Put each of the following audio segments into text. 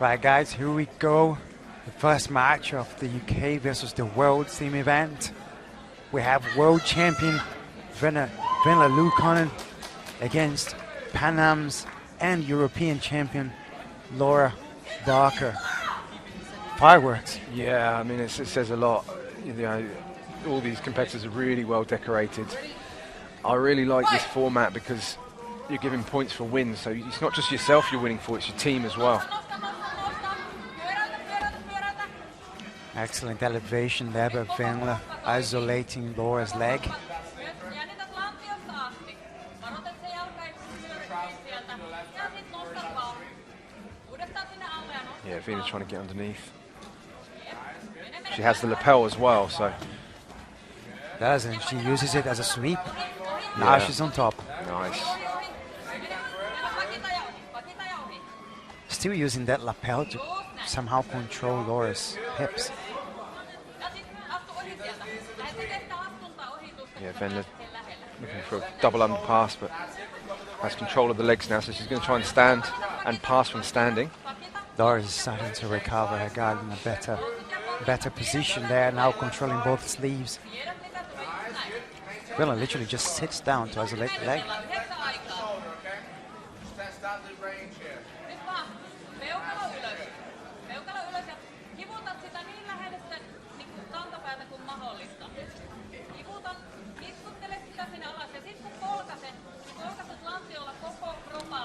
Right, guys, here we go. The first match of the UK versus the world team event. We have world champion Venla Luukkonen against Pan Am's and European champion Laura Barker. Fireworks. Yeah, I mean, it says a lot. You know, all these competitors are really well decorated. I really like this format because you're giving points for wins, so it's not just yourself you're winning for, it's your team as well. Excellent elevation there by Venla, isolating Laura's leg. Yeah, Vena's trying to get underneath. She has the lapel as well, so. Doesn't she uses it as a sweep? Now she's on top. Nice. Still using that lapel to somehow control Laura's hips. Yeah, Venla looking for a double underpass, but has control of the legs now, so she's going to try and stand and pass from standing. Laura is starting to recover her guard in a better position there, now controlling both sleeves. Venla literally just sits down to isolate the leg.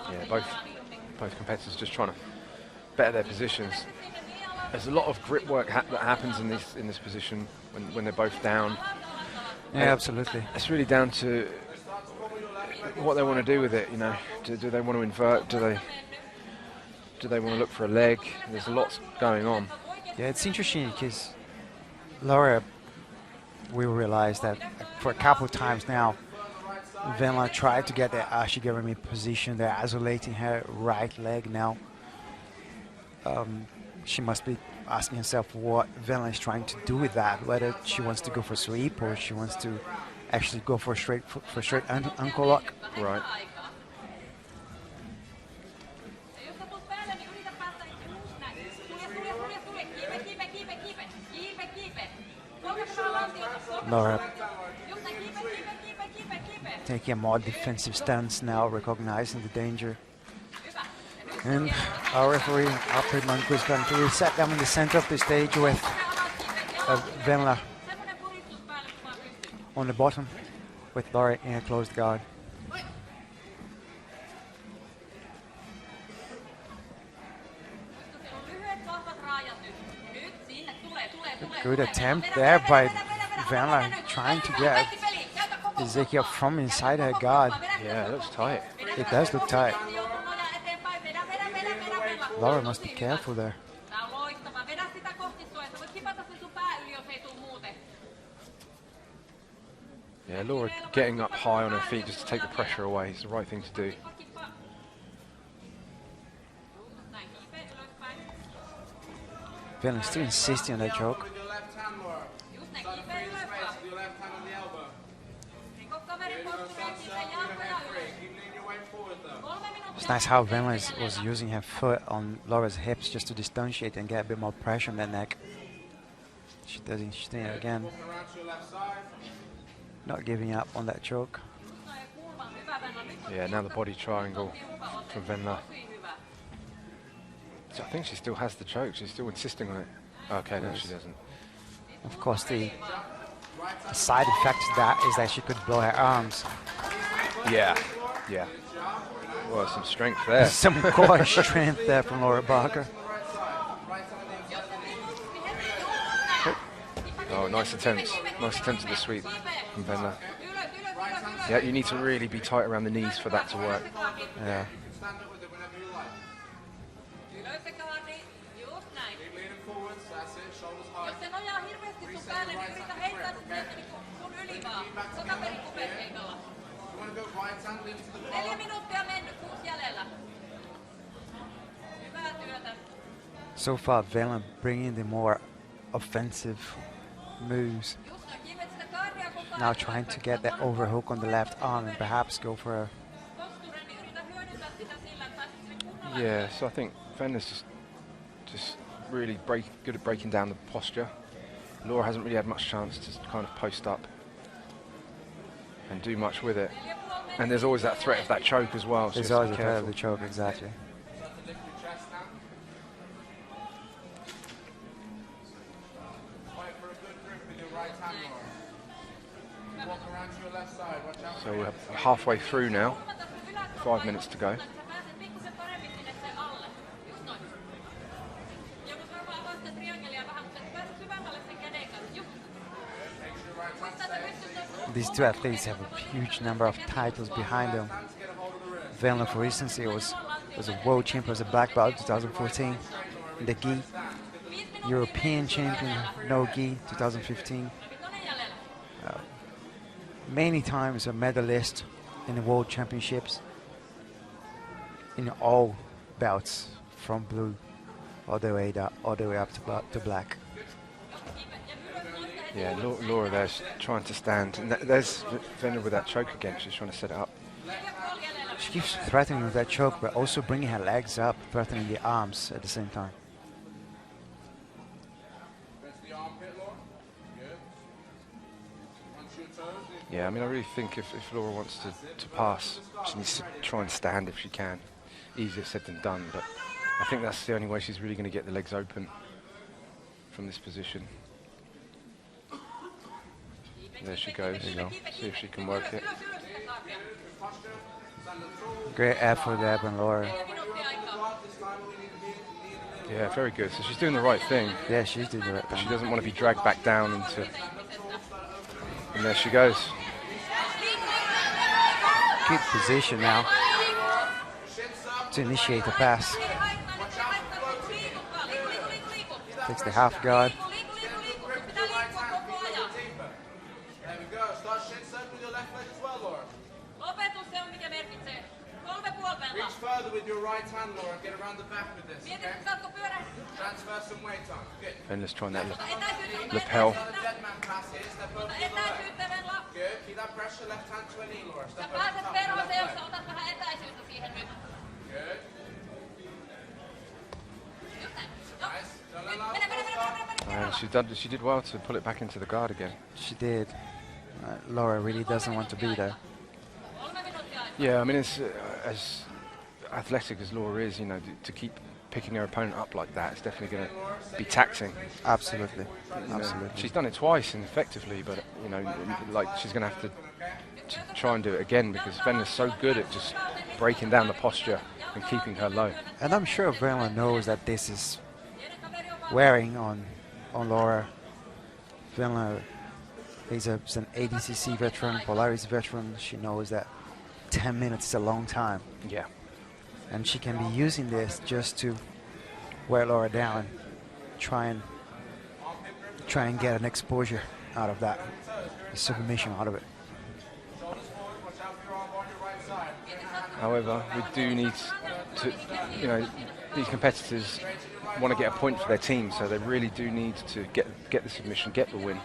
Yeah, both competitors just trying to better their positions. There's a lot of grip work that happens in this position when they're both down. Yeah, absolutely. It's really down to what they want to do with it. You know, do they want to invert? Do they want to look for a leg? There's a lot going on. Yeah, it's interesting because Laura, we realized that for a couple of times now, Venla tried to get the Ashigarami position. They're isolating her right leg now. She must be asking herself what Venla is trying to do with that, whether she wants to go for a sweep or she wants to actually go for a straight ankle lock. Right. Laura taking a more defensive stance now, recognizing the danger. And our referee, Alfred Manco, is going to reset them in the center of the stage with Venla on the bottom, with Laura in a closed guard. Good attempt there by Venla, trying to get Ezekiel from inside her guard. Yeah, it looks tight. It does look tight. Laura must be careful there. Yeah, Laura getting up high on her feet just to take the pressure away is the right thing to do. Venla still insisting on that choke. It's nice how Venla was using her foot on Laura's hips just to distantiate and get a bit more pressure on that neck. She's doing it again. Not giving up on that choke. Yeah, now the body triangle from Venla. So I think she still has the choke. She's still insisting on it. Okay, no, she doesn't. Of course, the side effect to that is that she could blow her arms. Yeah, yeah. Well, some strength there. Some core strength there from Laura Barker. Oh, nice attempt. Nice attempt at the sweep from Venla. Yeah, you need to really be tight around the knees for that to work. Yeah. So far, Venla bringing the more offensive moves. Now trying to get that overhook on the left arm and perhaps go for a... Yeah, so I think Venla's just just really good at breaking down the posture. Laura hasn't really had much chance to kind of post up and do much with it. And there's always that threat of that choke as well. So There's always a threat of the choke, exactly. So we're halfway through now, 5 minutes to go. These two athletes have a huge number of titles behind them. Venla, for instance, was a world champion as a black belt in 2014 in the gi, European champion no gi 2015. Many times a medalist in the world championships in all belts from blue all the way up to black. Yeah, Laura there's trying to stand. And there's Venla with that choke again. She's trying to set it up. She keeps threatening with that choke, but also bringing her legs up, threatening the arms at the same time. Yeah, I mean, I really think if Laura wants to pass, she needs to try and stand if she can. Easier said than done, but I think that's the only way she's really going to get the legs open from this position. There she goes. There you go. See if she can work it. Great effort there from Laura. Yeah, very good. So she's doing the right thing. Yeah, she's doing the right thing. She doesn't want to be dragged back down into... And there she goes. Good position now to initiate the pass. Takes the half guard. Reach further with your right hand, Laura. Get around the back with this. Okay? Transfer some weight on. Good. Venla's trying that lapel. Dead man pass here. Step over to your right. Good. Keep that pressure. Left hand to a knee, Laura. Step over the top. Left leg. Good. Nice. Don't let out. She did well to pull it back into the guard again. She did. Laura really doesn't want to be there. Yeah, I mean, it's as athletic as Laura is, you know, to keep picking her opponent up like that, it's definitely going to be taxing. Absolutely. You know, Absolutely. she's done it twice and effectively, but, you know, like she's going to have to try and do it again because Venla's so good at just breaking down the posture and keeping her low. And I'm sure Venla knows that this is wearing on Laura. Venla is an ADCC veteran, Polaris veteran. She knows that 10 minutes is a long time. Yeah. And she can be using this just to wear Laura down, try and get an exposure out of that, a submission out of it. However, we do need to, you know, these competitors want to get a point for their team, so they really do need to get the submission, get the win.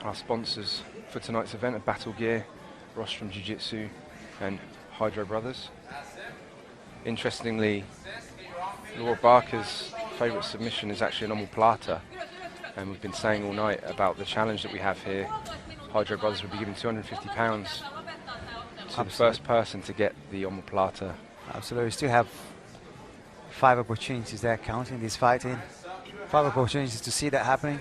Our sponsors for tonight's event are Battle Gear, Rostrum Jiu-Jitsu and Hydro Brothers. Interestingly, Laura Barker's favourite submission is actually an omoplata, and we've been saying all night about the challenge that we have here. Hydro Brothers will be giving £250 to the first person to get the omoplata. Absolutely. We still have 5 opportunities there, counting this fight in. 5 opportunities to see that happening.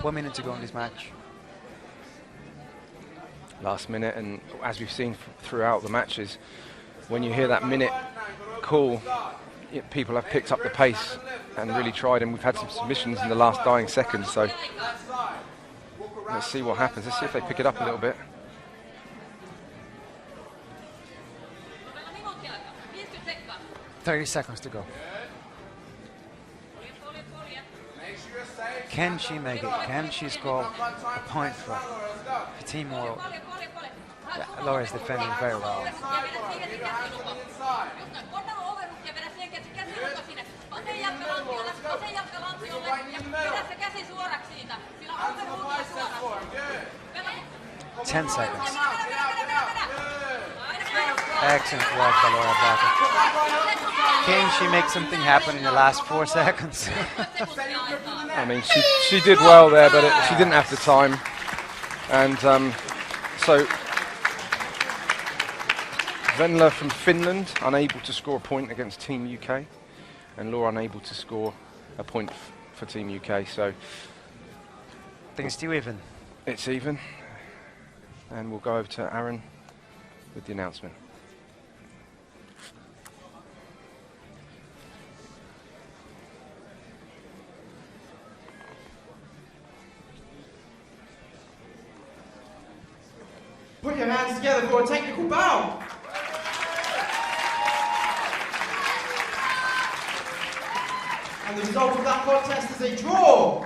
1 minute to go in this match. Last minute, and as we've seen throughout the matches, when you hear that minute call, people have picked up the pace and really tried, and we've had some submissions in the last dying seconds, so let's see what happens. Let's see if they pick it up a little bit. $30 to go. Can she make it? Can she score a point for Team World? Yeah, Laura's defending very well. Vasen jalka lampiolle, vasen jalka lampiolle ja pidä se käsi suoraksi siitä. Sillä on overhookia suoraan. 10 seconds. Excellent work by Laura Barker. Can she make something happen in the last 4 seconds? I mean, she did well there, but she didn't have the time. And so Venla from Finland unable to score a point against Team UK, and Laura unable to score a point for Team UK. So Things still even. it's even, and we'll go over to Aaron with the announcement. Put your hands together for a technical bow. And the result of that contest is a draw.